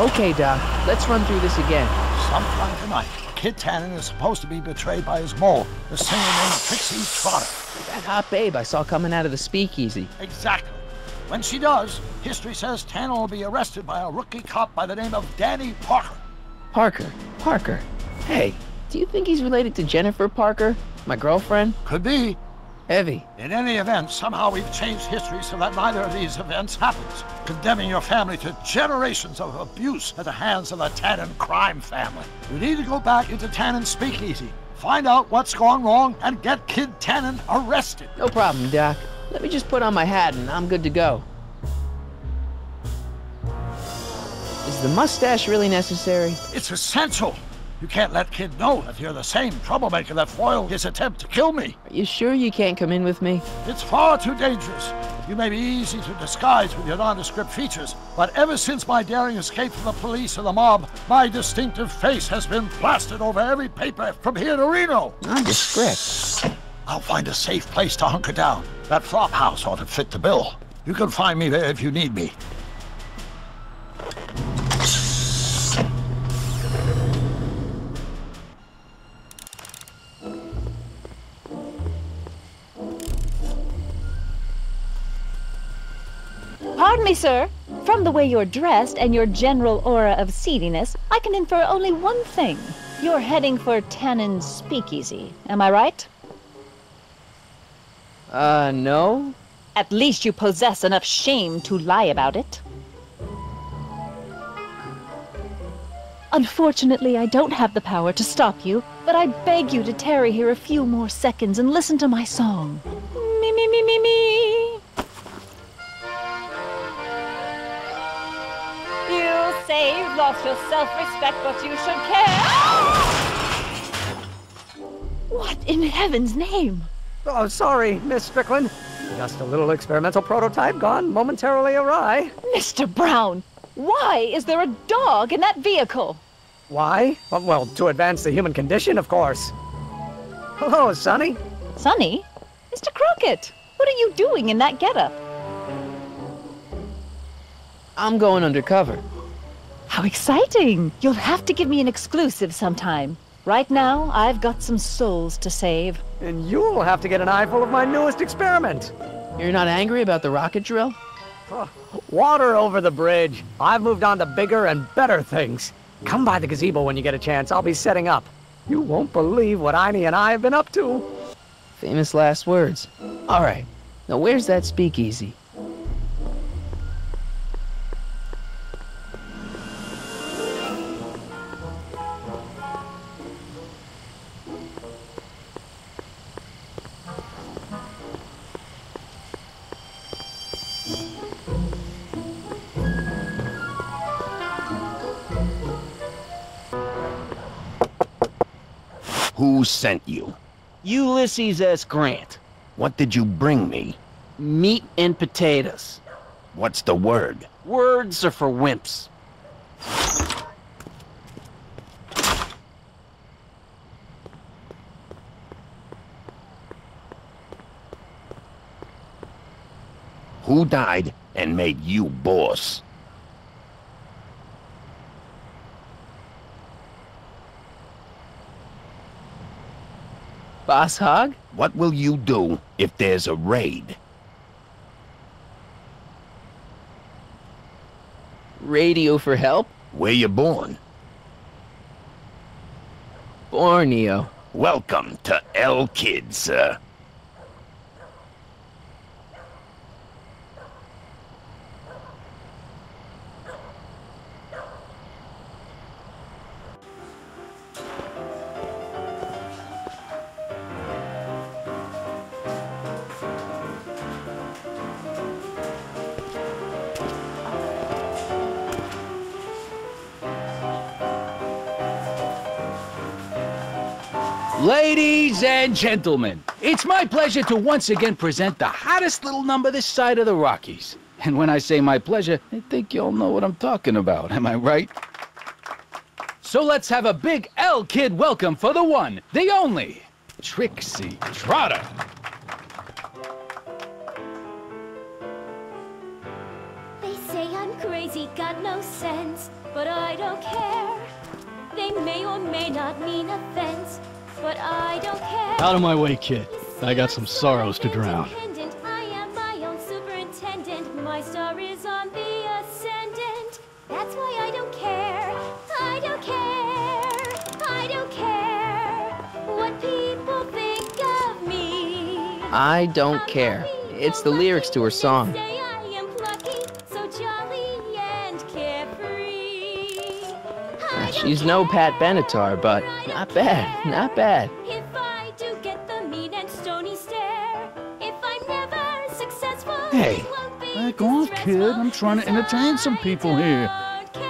Okay, Doc. Let's run through this again. Sometime tonight, Kid Tannen is supposed to be betrayed by his mole, the singer named Trixie Trotter. That hot babe I saw coming out of the speakeasy. Exactly. When she does, history says Tannen will be arrested by a rookie cop by the name of Danny Parker. Parker. Hey, do you think he's related to Jennifer Parker, my girlfriend? Could be. Heavy. In any event, somehow we've changed history so that neither of these events happens, condemning your family to generations of abuse at the hands of the Tannen crime family. You need to go back into Tannen's speakeasy, find out what's gone wrong, and get Kid Tannen arrested. No problem, Doc. Let me just put on my hat and I'm good to go. Is the mustache really necessary? It's essential. You can't let Kid know that you're the same troublemaker that foiled his attempt to kill me. Are you sure you can't come in with me? It's far too dangerous. You may be easy to disguise with your nondescript features, but ever since my daring escape from the police and the mob, my distinctive face has been plastered over every paper from here to Reno. Nondescript. I'll find a safe place to hunker down. That flop house ought to fit the bill. You can find me there if you need me. Pardon me, sir. From the way you're dressed and your general aura of seediness, I can infer only one thing. You're heading for Tannen's speakeasy. Am I right? No. At least you possess enough shame to lie about it. Unfortunately, I don't have the power to stop you, but I beg you to tarry here a few more seconds and listen to my song. Me, me, me, me, me. You say you've lost your self-respect, but you should care. What in heaven's name? Oh, sorry, Miss Strickland. Just a little experimental prototype gone momentarily awry. Mr. Brown, why is there a dog in that vehicle? Why? Well, to advance the human condition, of course. Hello, Sonny. Sonny? Mr. Crockett, what are you doing in that getup? I'm going undercover. How exciting! You'll have to give me an exclusive sometime. Right now, I've got some souls to save. And you'll have to get an eyeful of my newest experiment. You're not angry about the rocket drill? Water over the bridge. I've moved on to bigger and better things. Come by the gazebo when you get a chance. I'll be setting up. You won't believe what Einie and I have been up to. Famous last words. All right. Now where's that speakeasy? Who sent you? Ulysses S. Grant. What did you bring me? Meat and potatoes. What's the word? Words are for wimps. Who died and made you boss? Boss Hog? What will you do if there's a raid? Radio for help? Where you born? Borneo. Welcome to El Kid, sir. Ladies and gentlemen, it's my pleasure to once again present the hottest little number this side of the Rockies. And when I say my pleasure, I think you all know what I'm talking about, am I right? So let's have a big El Kid welcome for the one, the only, Trixie Trotter. They say I'm crazy, got no sense, but I don't care. They may or may not mean offense, but I don't care. Out of my way, kid. I got some sorrows to drown. I am my own superintendent. My star is on the ascendant. That's why I don't care. I don't care. I don't care what people think of me. I don't care. It's the lyrics to her song. Say I am plucky, so jolly and carefree. She's no Pat Benatar, but not bad, not bad. If I do get the mean and stony stare, if I'm never successful, Hey, it won't be back off, kid. I'm trying to entertain some people here. I don't care.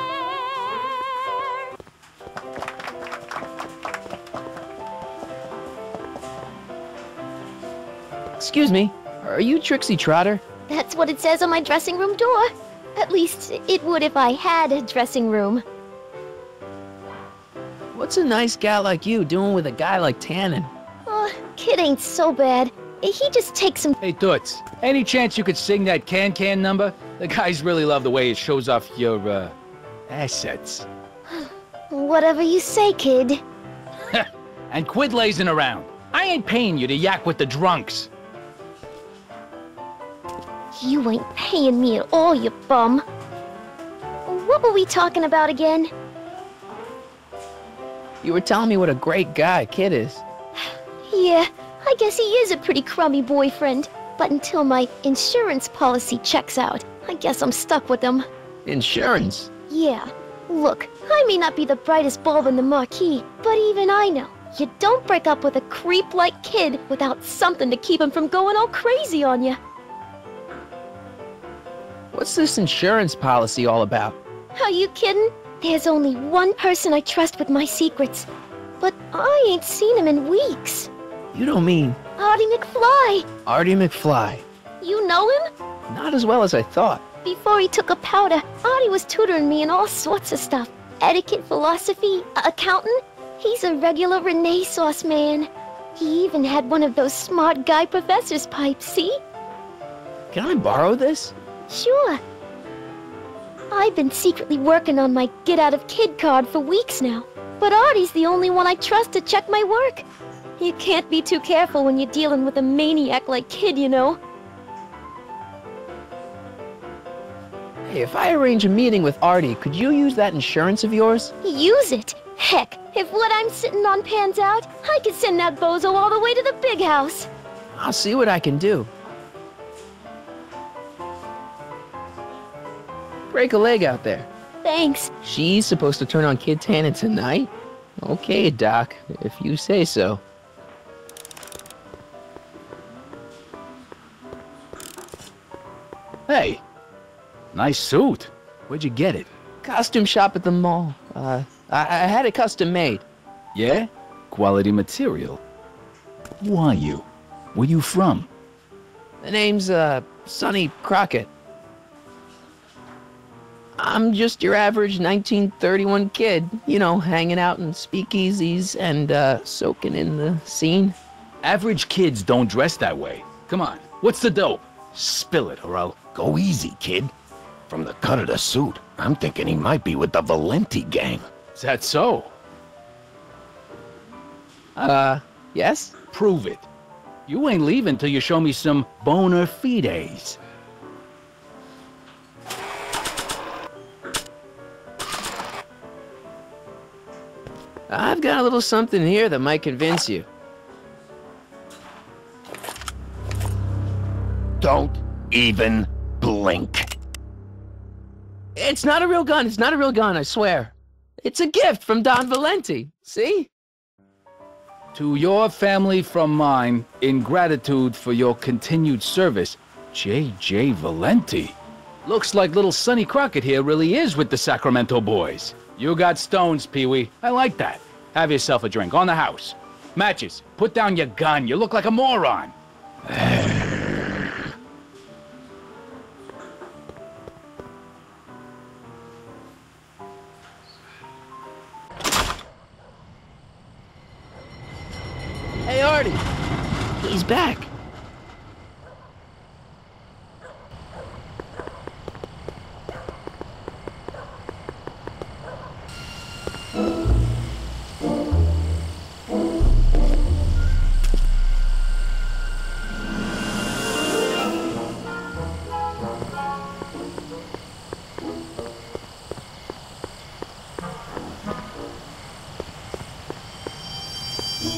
Excuse me, are you Trixie Trotter? That's what it says on my dressing room door. At least it would if I had a dressing room. What's a nice gal like you doing with a guy like Tannen? Oh, kid ain't so bad. He just takes some... Hey, Toots, any chance you could sing that can-can number? The guys really love the way it shows off your, assets. Whatever you say, kid. And quit lazing around. I ain't paying you to yak with the drunks. You ain't paying me at all, you bum. What were we talking about again? You were telling me what a great guy Kid is. Yeah, I guess he is a pretty crummy boyfriend. But until my insurance policy checks out, I guess I'm stuck with him. Insurance? Yeah. Look, I may not be the brightest bulb in the marquee, but even I know you don't break up with a creep like Kid without something to keep him from going all crazy on you. What's this insurance policy all about? Are you kidding? There's only one person I trust with my secrets. But I ain't seen him in weeks. You don't mean Artie McFly. Artie McFly? You know him? Not as well as I thought. Before he took a powder, Artie was tutoring me in all sorts of stuff. Etiquette, philosophy, accounting. He's a regular Renaissance man. He even had one of those smart guy professor's pipes, see? Can I borrow this? Sure. I've been secretly working on my Get Out of Kid card for weeks now. But Artie's the only one I trust to check my work. You can't be too careful when you're dealing with a maniac like Kid, you know. Hey, if I arrange a meeting with Artie, could you use that insurance of yours? Use it. Heck, if what I'm sitting on pans out, I could send that bozo all the way to the big house. I'll see what I can do. Break a leg out there. Thanks. She's supposed to turn on Kid Tannen tonight? Okay, Doc, if you say so. Hey, nice suit. Where'd you get it? Costume shop at the mall. I had it custom made. Yeah? Quality material. Who are you? Where you from? The name's, Sonny Crockett. I'm just your average 1931 kid, you know, hanging out in speakeasies and, soaking in the scene. Average kids don't dress that way. Come on, what's the dope? Spill it, or I'll... Go easy, kid. From the cut of the suit, I'm thinking he might be with the Valenti gang. Is that so? Yes? Prove it. You ain't leaving till you show me some bona fides. I've got a little something here that might convince you. Don't even blink. It's not a real gun, it's not a real gun, I swear. It's a gift from Don Valenti, see? To your family from mine, in gratitude for your continued service, J.J. Valenti. Looks like little Sonny Crockett here really is with the Sacramento boys. You got stones, Pee-wee. I like that. Have yourself a drink on the house. Matches, put down your gun. You look like a moron. Hey, Artie! He's back. Hey,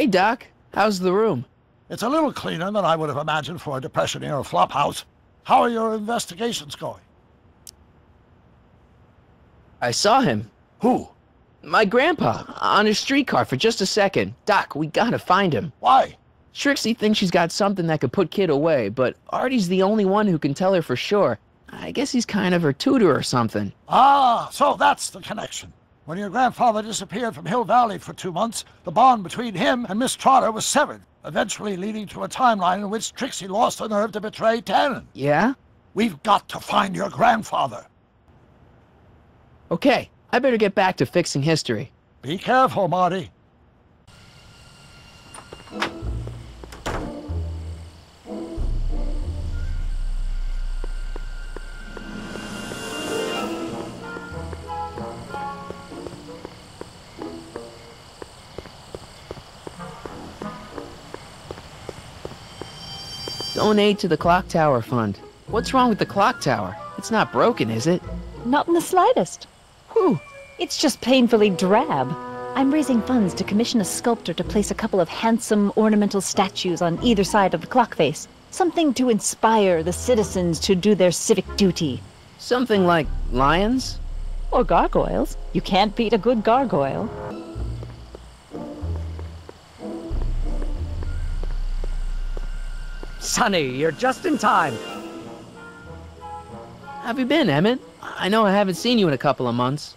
Doc. How's the room? It's a little cleaner than I would have imagined for a Depression-era flophouse. How are your investigations going? I saw him. Who? My grandpa, on his streetcar for just a second. Doc, we gotta find him. Why? Trixie thinks she's got something that could put Kid away, but Artie's the only one who can tell her for sure. I guess he's kind of her tutor or something. Ah, so that's the connection. When your grandfather disappeared from Hill Valley for 2 months, the bond between him and Miss Trotter was severed, eventually leading to a timeline in which Trixie lost the nerve to betray Tannen. Yeah? We've got to find your grandfather. Okay, I better get back to fixing history. Be careful, Marty. Donate to the Clock Tower Fund. What's wrong with the clock tower? It's not broken, is it? Not in the slightest. Whew. It's just painfully drab. I'm raising funds to commission a sculptor to place a couple of handsome ornamental statues on either side of the clock face. Something to inspire the citizens to do their civic duty. Something like lions? Or gargoyles. You can't beat a good gargoyle. Sonny, you're just in time. Have you been, Emmett? I know I haven't seen you in a couple of months.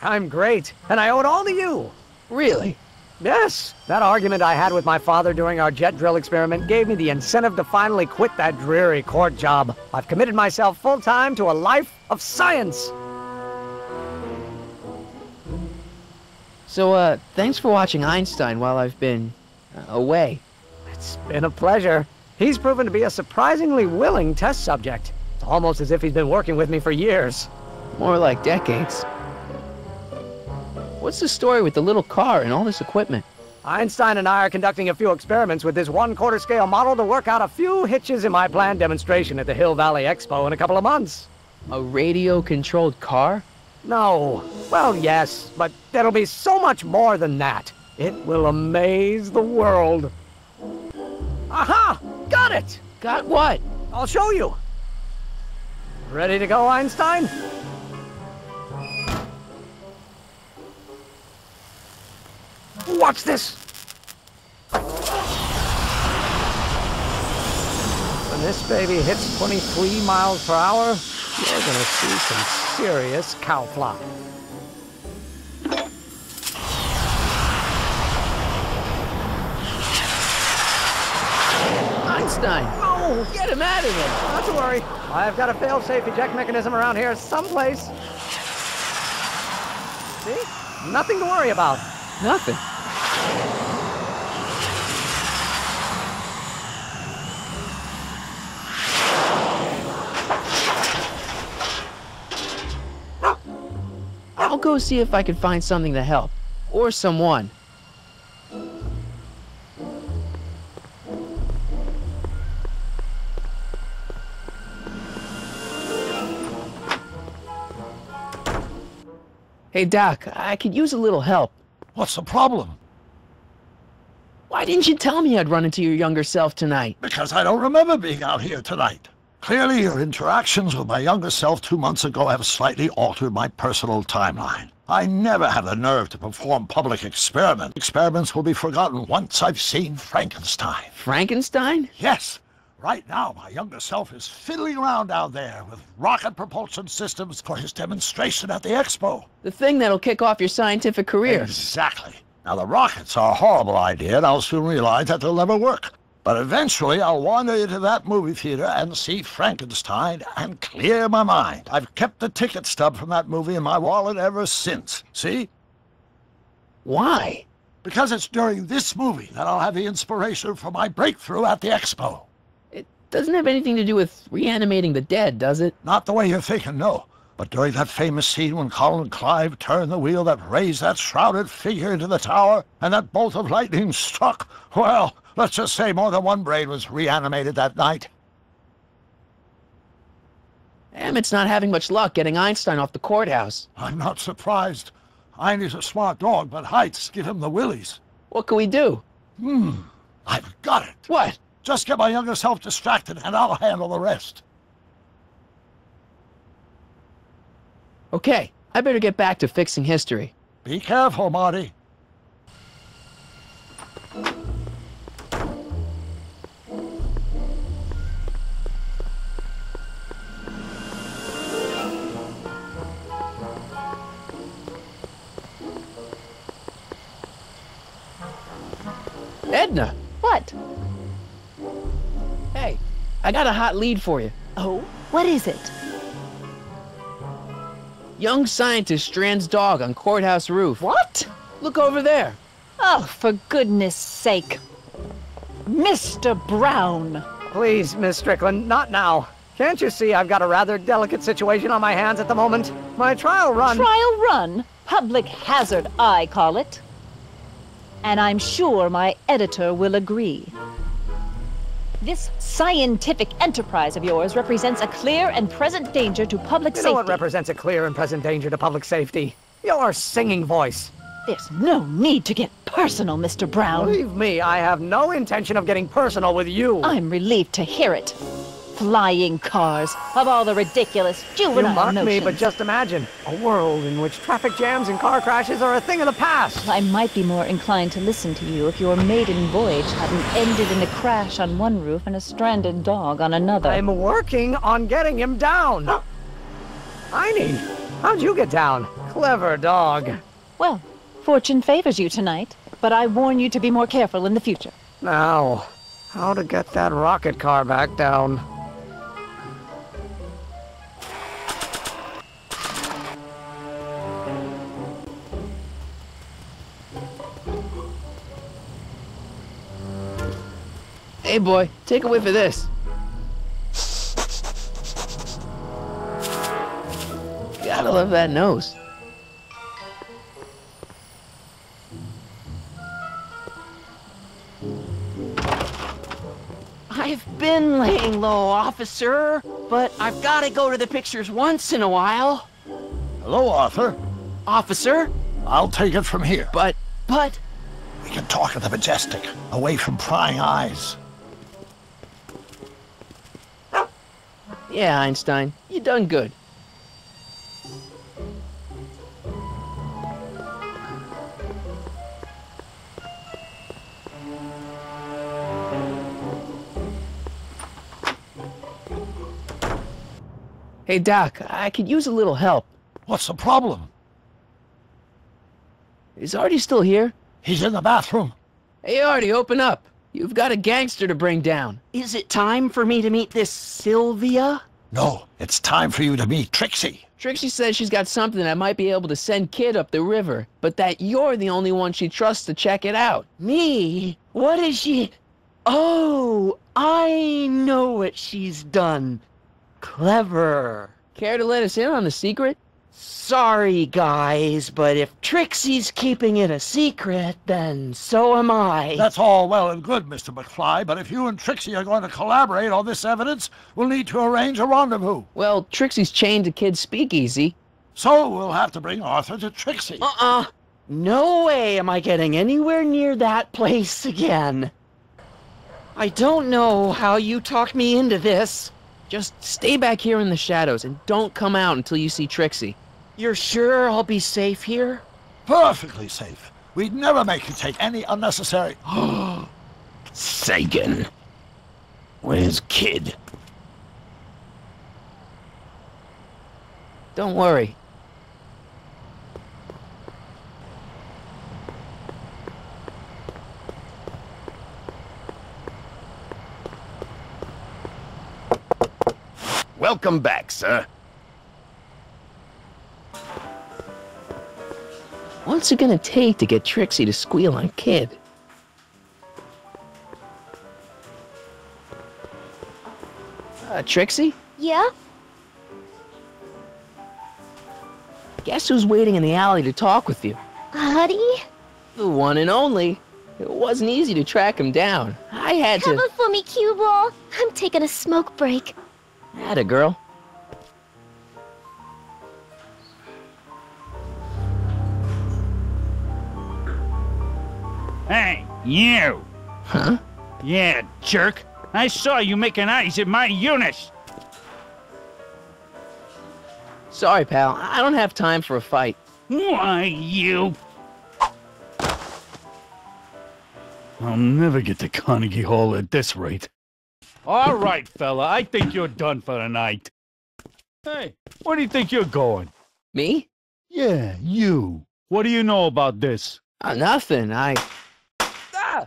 I'm great, and I owe it all to you. Really? Yes, that argument I had with my father during our jet drill experiment gave me the incentive to finally quit that dreary court job. I've committed myself full-time to a life of science. So, thanks for watching Einstein while I've been away. It's been a pleasure. He's proven to be a surprisingly willing test subject. It's almost as if he's been working with me for years. More like decades. What's the story with the little car and all this equipment? Einstein and I are conducting a few experiments with this 1/4 scale model to work out a few hitches in my planned demonstration at the Hill Valley Expo in a couple of months. A radio-controlled car? No. Well, yes, but there'll be so much more than that. It will amaze the world. Aha! Got it! Got what? I'll show you. Ready to go, Einstein? Watch this! When this baby hits 23 miles per hour, you're gonna see some serious cow flop. Einstein! No! Get him out of there! Not to worry. I've got a fail-safe eject mechanism around here someplace. See? Nothing to worry about. Nothing. I'll go see if I can find something to help. Or someone. Hey, Doc, I could use a little help. What's the problem? Why didn't you tell me I'd run into your younger self tonight? Because I don't remember being out here tonight. Clearly, your interactions with my younger self 2 months ago have slightly altered my personal timeline. I never have the nerve to perform public experiments. Experiments will be forgotten once I've seen Frankenstein. Frankenstein? Yes. Right now, my younger self is fiddling around down there with rocket propulsion systems for his demonstration at the expo. The thing that'll kick off your scientific career. Exactly. Now, the rockets are a horrible idea, and I'll soon realize that they'll never work. But eventually, I'll wander into that movie theater and see Frankenstein and clear my mind. I've kept the ticket stub from that movie in my wallet ever since. See? Why? Because it's during this movie that I'll have the inspiration for my breakthrough at the expo. It doesn't have anything to do with reanimating the dead, does it? Not the way you're thinking, no. But during that famous scene when Colin Clive turned the wheel that raised that shrouded figure into the tower, and that bolt of lightning struck, well, Let's just say more than one brain was reanimated that night. Emmett's not having much luck getting Einstein off the courthouse. I'm not surprised. Einstein's a smart dog, but heights give him the willies. What can we do? I've got it. What? Just get my younger self distracted, and I'll handle the rest. Okay, I better get back to fixing history. Be careful, Marty. Edna! What? Hey, I got a hot lead for you. Oh, what is it? Young scientist strands dog on courthouse roof. What? Look over there. Oh, for goodness sake. Mr. Brown! Please, Miss Strickland, not now. Can't you see I've got a rather delicate situation on my hands at the moment? My trial run... Trial run? Public hazard, I call it. And I'm sure my editor will agree. This scientific enterprise of yours represents a clear and present danger to public safety. You know what represents a clear and present danger to public safety? Your singing voice. There's no need to get personal, Mr. Brown. Believe me, I have no intention of getting personal with you. I'm relieved to hear it. Flying cars, of all the ridiculous juvenile You mock notions. me, but just imagine a world in which traffic jams and car crashes are a thing of the past. I might be more inclined to listen to you if your maiden voyage hadn't ended in a crash on one roof and a stranded dog on another. I'm working on getting him down. Eileen, how'd you get down? Clever dog. Well, fortune favors you tonight, but I warn you to be more careful in the future. Now, how to get that rocket car back down? Hey boy, take a whiff of this. Gotta love that nose. I've been laying low, officer, but I've got to go to the pictures once in a while. Hello, Arthur. Officer? I'll take it from here. But... We can talk at the Majestic, away from prying eyes. Yeah, Einstein, you done good. Hey, Doc, I could use a little help. What's the problem? Is Artie still here? He's in the bathroom. Hey, Artie, open up. You've got a gangster to bring down. Is it time for me to meet this Sylvia? No, it's time for you to meet Trixie. Trixie says she's got something that might be able to send Kid up the river, but that you're the only one she trusts to check it out. Me? What is she... Oh, I know what she's done. Clever. Care to let us in on the secret? Sorry, guys, but if Trixie's keeping it a secret, then so am I. That's all well and good, Mr. McFly, but if you and Trixie are going to collaborate on this evidence, we'll need to arrange a rendezvous. Well, Trixie's chained to Kid's speakeasy. So we'll have to bring Arthur to Trixie. No way am I getting anywhere near that place again. I don't know how you talked me into this. Just stay back here in the shadows and don't come out until you see Trixie. You're sure I'll be safe here? Perfectly safe. We'd never make you take any unnecessary... Sagan. Where's Kid? Don't worry. Welcome back, sir. What's it gonna take to get Trixie to squeal on Kid? Trixie? Yeah? Guess who's waiting in the alley to talk with you? Artie? The one and only. It wasn't easy to track him down. I had to... Cover for me, cue ball. I'm taking a smoke break. Atta girl. Hey, you! Huh? Yeah, jerk. I saw you making eyes at my Eunice. Sorry, pal. I don't have time for a fight. Why, you... I'll never get to Carnegie Hall at this rate. All right, fella, I think you're done for the night. Hey, where do you think you're going? Me? Yeah, you. What do you know about this? Nothing. Ah!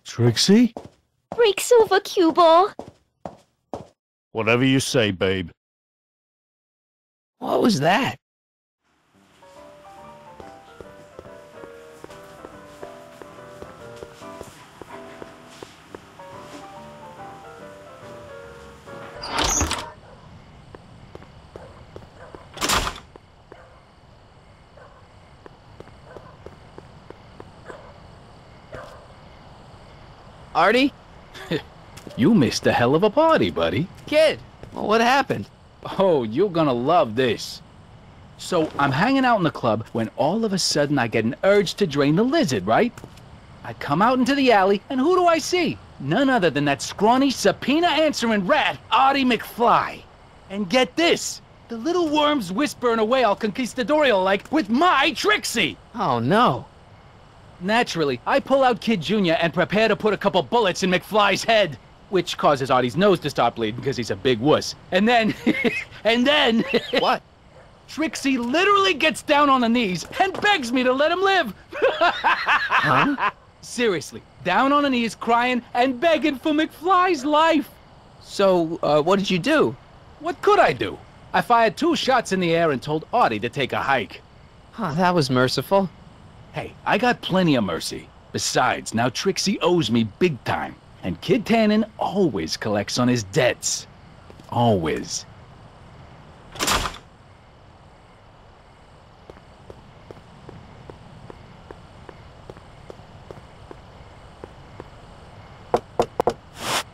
Trixie? Break's over, cue ball. Whatever you say, babe. What was that? Artie? You missed a hell of a party, buddy. Kid! Well, what happened? Oh, you're gonna love this. So, I'm hanging out in the club when all of a sudden I get an urge to drain the lizard, right? I come out into the alley, and who do I see? None other than that scrawny, subpoena-answering rat, Artie McFly. And get this! The little worm's whispering away all conquistadorial-like with my Trixie! Oh, no. Naturally, I pull out Kid Jr. and prepare to put a couple bullets in McFly's head, which causes Artie's nose to start bleeding because he's a big wuss. And then, What? Trixie literally gets down on the knees and begs me to let him live. Huh? Seriously, down on the knees, crying and begging for McFly's life. So, what did you do? What could I do? I fired 2 shots in the air and told Artie to take a hike. Huh, that was merciful. Hey, I got plenty of mercy. Besides, now Trixie owes me big time. And Kid Tannen always collects on his debts. Always.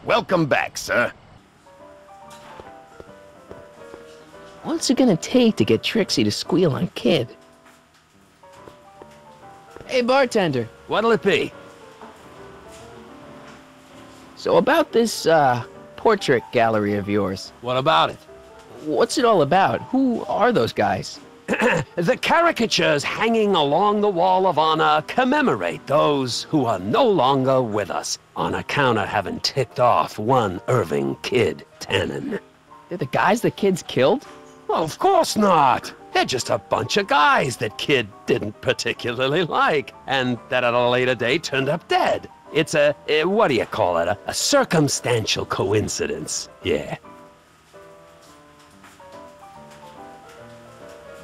Welcome back, sir. What's it gonna take to get Trixie to squeal on Kid? Hey, bartender. What'll it be? So about this, portrait gallery of yours. What about it? What's it all about? Who are those guys? The caricatures hanging along the wall of honor commemorate those who are no longer with us on account of having ticked off one Irving Kid Tannen. They're the guys the kids killed? Well, of course not. They're just a bunch of guys that Kid didn't particularly like, and that at a later date turned up dead. It's what do you call it? A circumstantial coincidence. Yeah.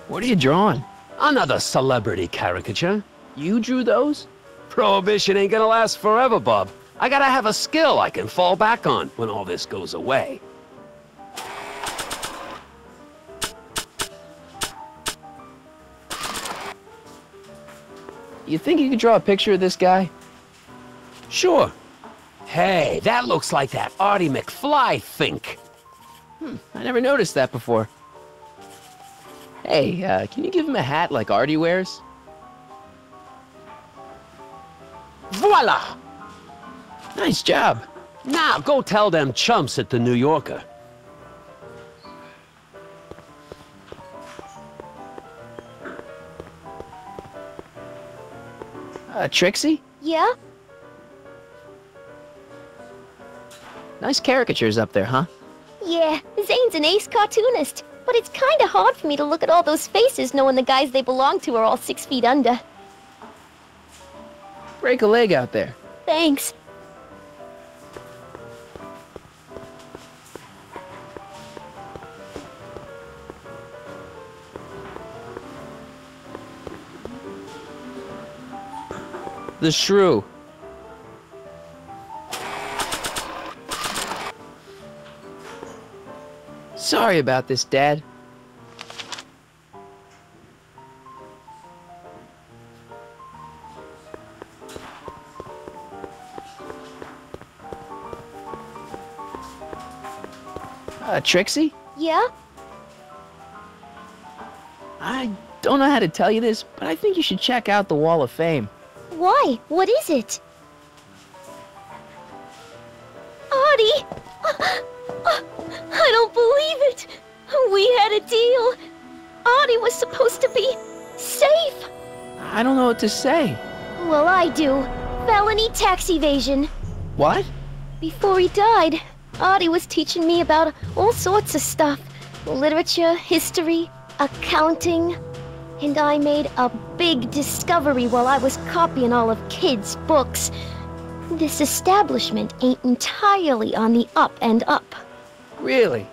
What are you drawing? Another celebrity caricature. You drew those? Prohibition ain't gonna last forever, bub. I gotta have a skill I can fall back on when all this goes away. You think you could draw a picture of this guy? Sure. Hey, that looks like that Artie McFly think. I never noticed that before. Hey, can you give him a hat like Artie wears? Voila! Nice job. Now go tell them chumps at the New Yorker. Trixie? Yeah? Nice caricatures up there, huh? Yeah, Zane's an ace cartoonist. But it's kinda hard for me to look at all those faces knowing the guys they belong to are all 6 feet under. Break a leg out there. Thanks. The shrew. Sorry about this, Dad. Trixie? Yeah? I don't know how to tell you this, but I think you should check out the Wall of Fame. Why? What is it? Artie! I don't believe it! We had a deal! Artie was supposed to be safe! I don't know what to say. Well, I do. Felony tax evasion. What? Before he died, Artie was teaching me about all sorts of stuff. Literature, history, accounting. And I made a big discovery while I was copying all of Kid's books. This establishment ain't entirely on the up and up. Really?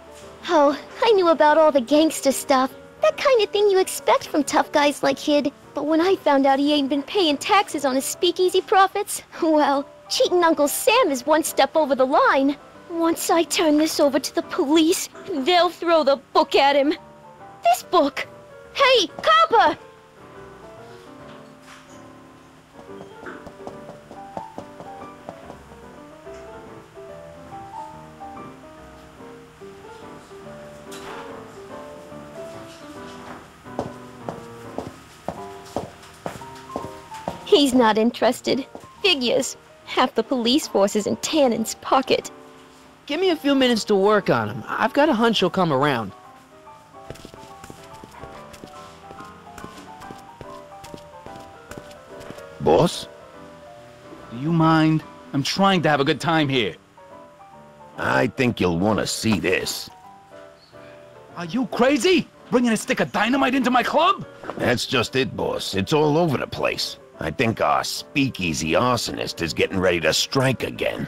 Oh, I knew about all the gangster stuff. That kind of thing you expect from tough guys like Kid. But when I found out he ain't been paying taxes on his speakeasy profits, well, cheating Uncle Sam is one step over the line. Once I turn this over to the police, they'll throw the book at him. This book! Hey, copper! He's not interested. Figures. Half the police force is in Tannen's pocket. Give me a few minutes to work on him. I've got a hunch he'll come around. Boss? Do you mind? I'm trying to have a good time here. I think you'll want to see this. Are you crazy? Bringing a stick of dynamite into my club? That's just it, boss. It's all over the place. I think our speakeasy arsonist is getting ready to strike again.